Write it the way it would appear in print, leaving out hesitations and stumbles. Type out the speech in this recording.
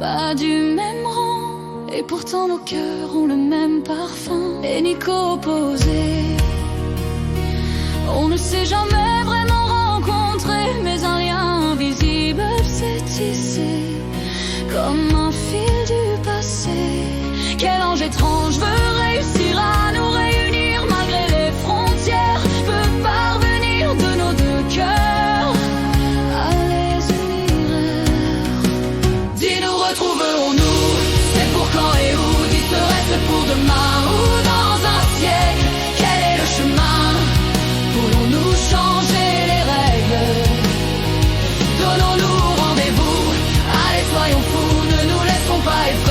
pas du même rang, et pourtant nos cœurs ont le même parfum, et ni qu'opposés. On ne s'est jamais vraiment rencontrés, mais un lien invisible s'est tissé, comme un fil du passé. Quel ange étrange veut réussir à nous réunir malgré les frontières, veut parvenir de nos deux cœurs à les unir. Dis-nous, retrouvons-nous, c'est pour quand et où? Dis, serait-ce pour demain ou dans un siècle? Quel est le chemin? Voulons-nous changer les règles? Donnons-nous rendez-vous, allez soyons fous, ne nous laissons pas effrayer.